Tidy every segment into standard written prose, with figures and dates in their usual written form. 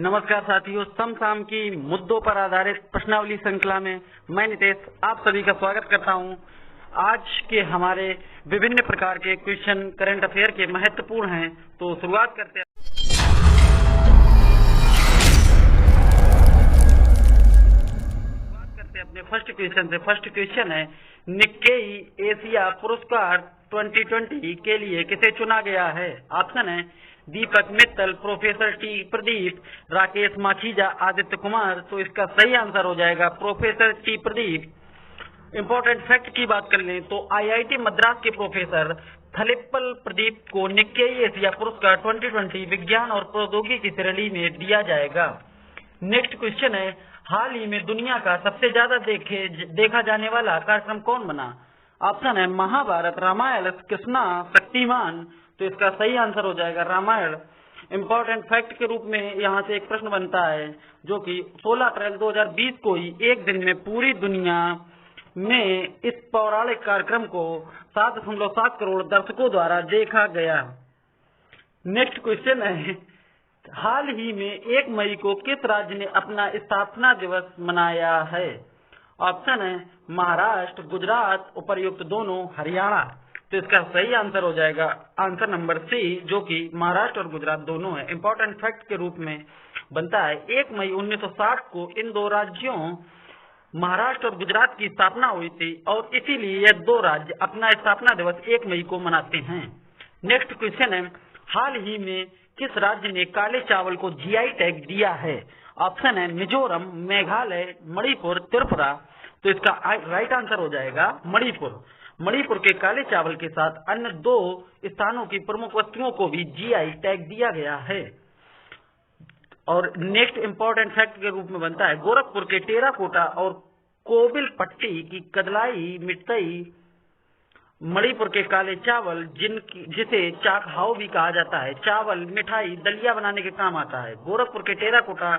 नमस्कार साथियों, सम शाम की मुद्दों पर आधारित प्रश्नावली श्रृंखला में मैं नितेश आप सभी का स्वागत करता हूं। आज के हमारे विभिन्न प्रकार के क्वेश्चन करंट अफेयर के महत्वपूर्ण हैं, तो शुरुआत करते हैं। अपने फर्स्ट क्वेश्चन से। फर्स्ट क्वेश्चन है, निक्केई एशिया पुरस्कार 2020 के लिए किसे चुना गया है? ऑप्शन है दीपक मित्तल, प्रोफेसर टी प्रदीप, राकेश माखीजा, आदित्य कुमार। तो इसका सही आंसर हो जाएगा professor T Pradeep. Important fact की बात कर लें तो आईआईटी मद्रास के प्रोफेसर थलिप्पल प्रदीप को निक्केई एशिया पुरस्कार 2020 विज्ञान और प्रौद्योगिकी श्रेणी में दिया जाएगा। नेक्स्ट क्वेश्चन है, हाल ही में दुनिया का सबसे ज्यादा देखा जाने वाला कार्यक्रम कौन बना? ऑप्शन है महाभारत, रामायण, कृष्णा, शक्तिमान। तो इसका सही आंसर हो जाएगा रामायण। इंपॉर्टेंट फैक्ट के रूप में यहाँ से एक प्रश्न बनता है, जो कि 16 अप्रैल 2020 को ही एक दिन में पूरी दुनिया में इस पौराणिक कार्यक्रम को 7.7 करोड़ दर्शकों द्वारा देखा गया। नेक्स्ट क्वेश्चन है, हाल ही में 1 मई को किस राज्य ने अपना स्थापना दिवस मनाया है? ऑप्शन है महाराष्ट्र, गुजरात, उपर्युक्त दोनों, हरियाणा। तो इसका सही आंसर हो जाएगा आंसर नंबर सी, जो कि महाराष्ट्र और गुजरात दोनों है। इंपॉर्टेंट फैक्ट के रूप में बनता है 1 मई 1960 को इन दो राज्यों महाराष्ट्र और गुजरात की स्थापना हुई थी और इसीलिए ये दो राज्य अपना स्थापना दिवस 1 मई को मनाते हैं। नेक्स्ट क्वेश्चन है, हाल ही में किस राज्य ने काले चावल को जीआई टैग दिया है? ऑप्शन है मिजोरम, मेघालय, मणिपुर, त्रिपुरा। तो इसका राइट आंसर हो जाएगा मणिपुर। मणिपुर के काले चावल के साथ अन्य 2 स्थानों की प्रमुख वस्तुओं को भी जीआई टैग दिया गया है। और नेक्स्ट इंपॉर्टेंट फैक्ट के रूप में बनता है, गोरखपुर के टेराकोटा और कोबिल पट्टी की कदलाई मिट्टी, मणिपुर के काले चावल जिसे चाकहाओ भी कहा जाता है, चावल, मिठाई, दलिया बनाने के काम आता है। गोरखपुर के टेराकोटा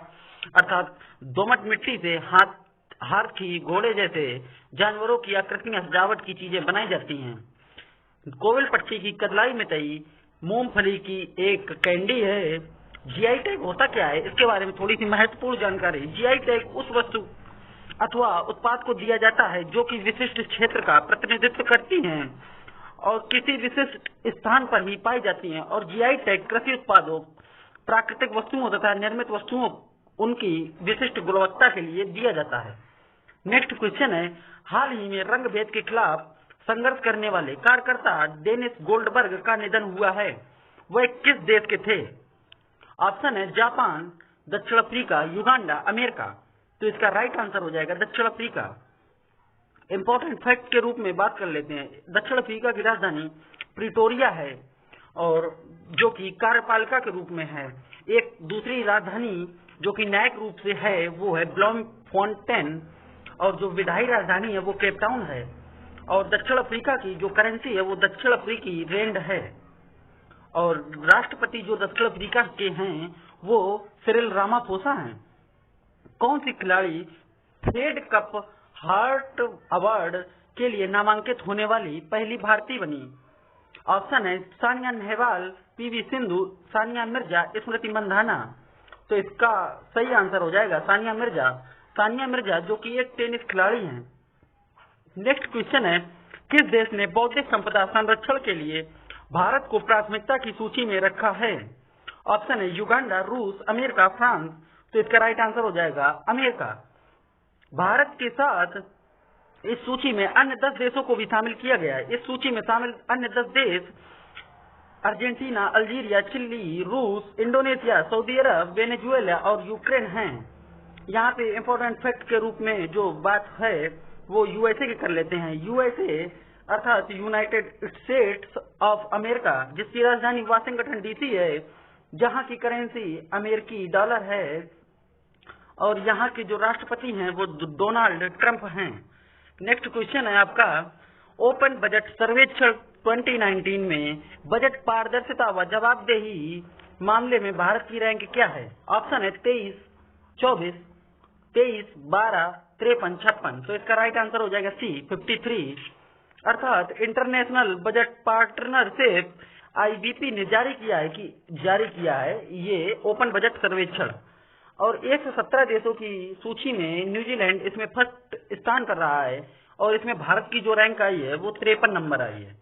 अर्थात दोमट मिट्टी से हाथी, घोड़े जैसे जानवरों की आकृतियां, सजावट की चीजें बनाई जाती हैं। कोविल पट्टी की कदलाई मिठाई मूंगफली की एक कैंडी है। जीआई टैग होता क्या है, इसके बारे में थोड़ी सी महत्वपूर्ण जानकारी। जीआई टैग उस वस्तु अथवा उत्पाद को दिया जाता है जो कि विशिष्ट क्षेत्र का प्रतिनिधित्व करती हैं और किसी विशिष्ट स्थान पर ही पाई जाती हैं। और जीआई टैग कृषि उत्पादों, प्राकृतिक वस्तुओं तथा निर्मित वस्तुओं उनकी विशिष्ट गुणवत्ता के लिए दिया जाता है। नेक्स्ट क्वेश्चन है, हाल ही में रंग भेद के खिलाफ संघर्ष करने वाले कार्यकर्ता डेनिस गोल्डबर्ग का निधन हुआ है। वह किस देश के थे? ऑप्शन है जापान, दक्षिण अफ्रीका, युगांडा, अमेरिका। तो इसका राइट आंसर हो जाएगा दक्षिण अफ्रीका। इंपॉर्टेंट फैक्ट के रूप में बात कर लेते हैं, दक्षिण अफ्रीका की राजधानी प्रिटोरिया है और जो कि कार्यपालिका के रूप में है। एक दूसरी राजधानी जो कि न्यायिक रूप से है वो है ब्लॉमफोंटेन, और जो विधायी राजधानी है वो केप टाउन है। और दक्षिण अफ्रीका की जो करेंसी है वो दक्षिण अफ्रीकी रैंड है। और राष्ट्रपति जो दक्षिण अफ्रीका के हैं वो सिरिल रामाफोसा हैं। कौन सी खिलाड़ी फेड कप हार्ट अवार्ड के लिए नामांकित होने वाली पहली भारतीय बनी? ऑप्शन है सानिया नेहवाल, पीवी सिंधु, सानिया मिर्जा, स्मृति मंधाना। तो इसका सही आंसर हो जाएगा सानिया मिर्जा। सानिया मिर्जा जो कि एक टेनिस खिलाड़ी हैं। नेक्स्ट क्वेश्चन है, किस देश ने बौद्धिक संपदा संरक्षण के लिए भारत को प्राथमिकता की सूची में रखा है? ऑप्शन है युगांडा, रूस, अमेरिका, फ्रांस। तो इसका राइट आंसर हो जाएगा अमेरिका। भारत के साथ इस सूची में अन्य 10 देशों को भी शामिल किया गया है। इस सूची में शामिल अन्य 10 देश अर्जेंटीना, अल्जीरिया, चिली, रूस, इंडोनेशिया, सऊदी अरब, वेनेजुएला और यूक्रेन हैं। यहाँ पे इंपॉर्टेंट फैक्ट के रूप में जो बात है वो यूएसए के कर लेते हैं। यूएसए अर्थात यूनाइटेड स्टेट्स ऑफ अमेरिका, जिसकी राजधानी वाशिंगटन डीसी है, जहाँ की करेंसी अमेरिकी डॉलर है और यहाँ के जो राष्ट्रपति हैं वो डोनाल्ड ट्रंप हैं। नेक्स्ट क्वेश्चन है आपका, ओपन बजट सर्वेक्षण 2019 में बजट पारदर्शिता व जवाबदेही मामले में भारत की रैंक क्या है? ऑप्शन है 23, 24, 23, 12, 53, 56। तो इसका राइट आंसर हो जाएगा सी 53। अर्थात इंटरनेशनल बजट पार्टनरशिप आईबीपी ने जारी किया है ये ओपन बजट सर्वेक्षण। और 117 देशों की सूची में न्यूजीलैंड इसमें फर्स्ट स्थान कर रहा है और इसमें भारत की जो रैंक आई है वो 53 नंबर आई है।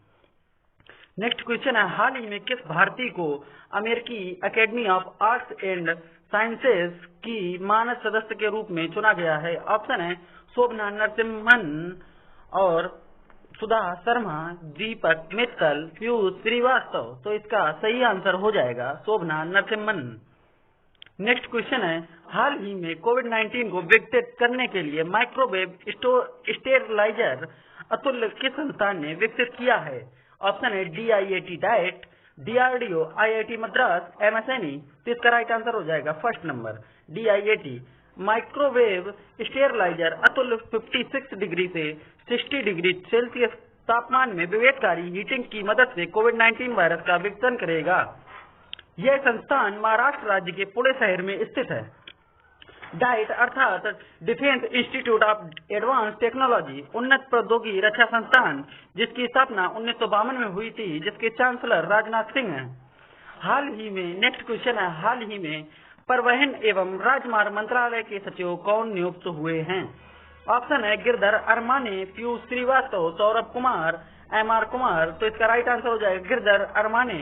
नेक्स्ट क्वेश्चन है, हाल ही में किस भारतीय को अमेरिकी academy of arts and sciences की मानद सदस्य के रूप में चुना गया है? ऑप्शन है शोभना नरसिम्हन और सुधा शर्मा, दीपक मित्तल, पीयूष श्रीवास्तव। तो इसका सही आंसर हो जाएगा शोभना नरसिम्हन। नेक्स्ट क्वेश्चन है, हाल ही में कोविड-19 को विकसित करने के लिए माइक्रोवेव स्टेरिलाइजर अतुल्य किस संस्थान ने विकसित किया है? ऑप्शन है DIAT diet, DRDO, IIT Madras, MSME। तो इसका राइट आंसर हो जाएगा first number DIAT। Microwave steriliser अतुल्य 56 डिग्री से 60 डिग्री सेल्सियस तापमान में विवेककारी हीटिंग की मदद से कोविड-19 वायरस का विघटन करेगा। यह संस्थान महाराष्ट्र राज्य के पुणे शहर में स्थित है। डाइट अर्थात defence institute of advance technology, उन्नत प्रौद्योगिकी रक्षा संस्थान, जिसकी स्थापना 1952 में हुई थी, जिसके चांसलर राजनाथ सिंह हैं। हाल ही में नेक्स्ट क्वेश्चन है, हाल ही में परिवहन एवं राजमार्ग मंत्रालय के सचिव कौन नियुक्त हुए हैं? ऑप्शन है गिरधर अरमाने, पीयूष श्रीवास्तव, सौरभ कुमार, MR कुमार। तो इसका राइट आंसर हो जाएगा गिरधर अरमाने।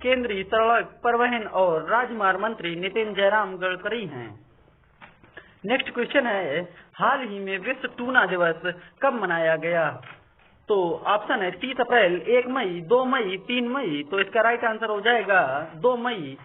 केंद्रीय सड़क परिवहन और राजमार्ग मंत्री नितिन जयराम गडकरी हैं। नेक्स्ट क्वेश्चन है, हाल ही में विश्व टूना दिवस कब मनाया गया? तो ऑप्शन है 30 अप्रैल, 1 मई, 2 मई, 3 मई। तो इसका राइट आंसर हो जाएगा 2 मई।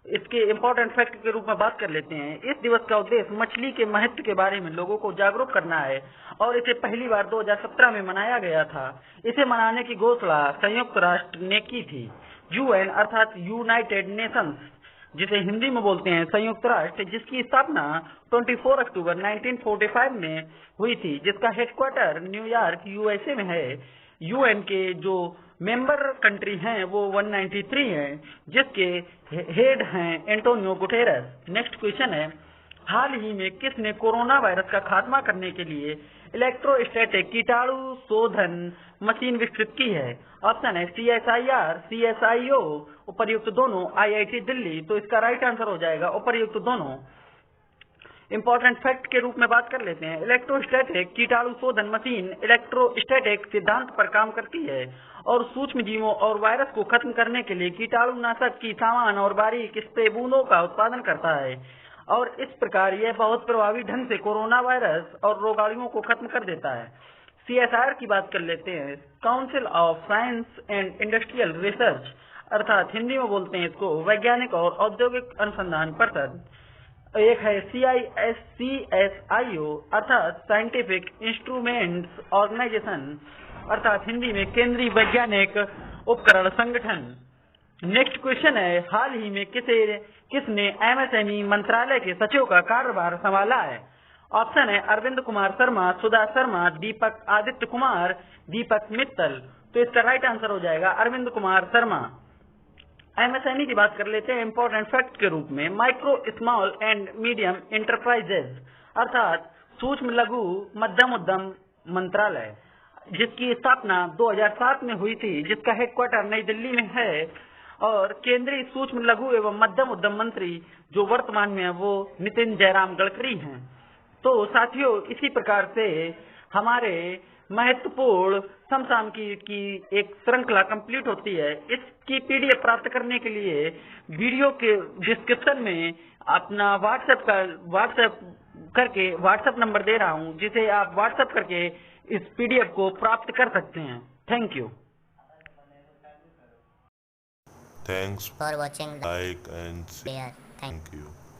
इसके इम्पोर्टेंट फैक्ट के रूप में बात कर लेते हैं। इस दिवस का उद्देश्य मछली के महत्व के बारे में लोगों को जागरूक करना है और इसे पहली बार 2017 में मनाया गया था। इसे मनाने की घोषणा संयुक्त राष्ट्र ने की थी। UN अर्थात यूनाइटेड नेशंस, जिसे हिंदी में बोलते हैं संयुक्त राष्ट्र, जिसकी स्थापना 24 अक्टूबर 1945 में हुई थी, जिसका हेडक्वार्टर न्यूयॉर्क USA में है। UN के जो मेंबर कंट्री हैं वो 193 हैं, जिसके हेड हैं एंटोनियो गुटेरेस। नेक्स्ट क्वेश्चन है, हाल ही में किसने कोरोना वायरस का खात्मा करने के लिए इलेक्ट्रोस्टैटिक कीटाणु शोधन मशीन विकसित की है? ऑप्शन है CSIR, CSIO, उपर्युक्त दोनों, IIT दिल्ली। तो इसका राइट आंसर हो जाएगा उपर्युक्त दोनों। इंपॉर्टेंट फैक्ट के रूप में बात कर लेते हैं। इलेक्ट्रोस्टैटिक कीटाणु शोधन मशीन इलेक्ट्रोस्टैटिक सिद्धांत पर काम करती है और सूक्ष्म जीवों और वायरस को खत्म करने के लिए कीटाणुनाशक की सामान और बारीक स्प्रे बूंदों का उत्पादन करता है और इस प्रकार यह बहुत प्रभावी ढंग से कोरोना वायरस और रोगाणुओं को खत्म कर देता है। CSIR की बात कर लेते हैं। Council of science and industrial research, अर्थात हिंदी में बोलते हैं इसको वैज्ञानिक और औद्योगिक अनुसंधान परिषद। एक है CSIO अर्थात साइंटिफिक इंस्ट्रूमेंट्स ऑर्गेनाइजेशन, अर्थात हिंदी में केंद्रीय वैज्ञानिक उपकरण संगठन। नेक्स्ट क्वेश्चन है, हाल ही में किसने MSME मंत्रालय के सचिव का कार्यभार संभाला है? ऑप्शन है अरविंद कुमार शर्मा, सुधा शर्मा, दीपक आदित्य कुमार, दीपक मित्तल। तो इसका राइट आंसर हो जाएगा अरविंद कुमार शर्मा। MSME की बात कर लेते हैं इंपॉर्टेंट फैक्ट के रूप में। Micro small and medium enterprises अर्थात सूक्ष्म लघु मध्यम उद्यम मंत्रालय, जिसकी स्थापना 2007 में हुई थी, जिसका हेडक्वार्टर नई दिल्ली में है और केंद्रीय सूक्ष्म लघु एवं मध्यम उद्यम मंत्री जो वर्तमान में है वो नितिन जयराम गडकरी हैं। तो साथियों, इसी प्रकार से हमारे महत्वपूर्ण समसाम की एक श्रृंखला कंप्लीट होती है। इसकी PDF प्राप्त करने के लिए वीडियो के डिस्क्रिप्शन में अपना व्हाट्सएप नंबर दे रहा हूं, जिसे आप व्हाट्सएप करके इस PDF को प्राप्त कर सकते हैं। Thank you. Thanks for watching. Like and share. Thank you.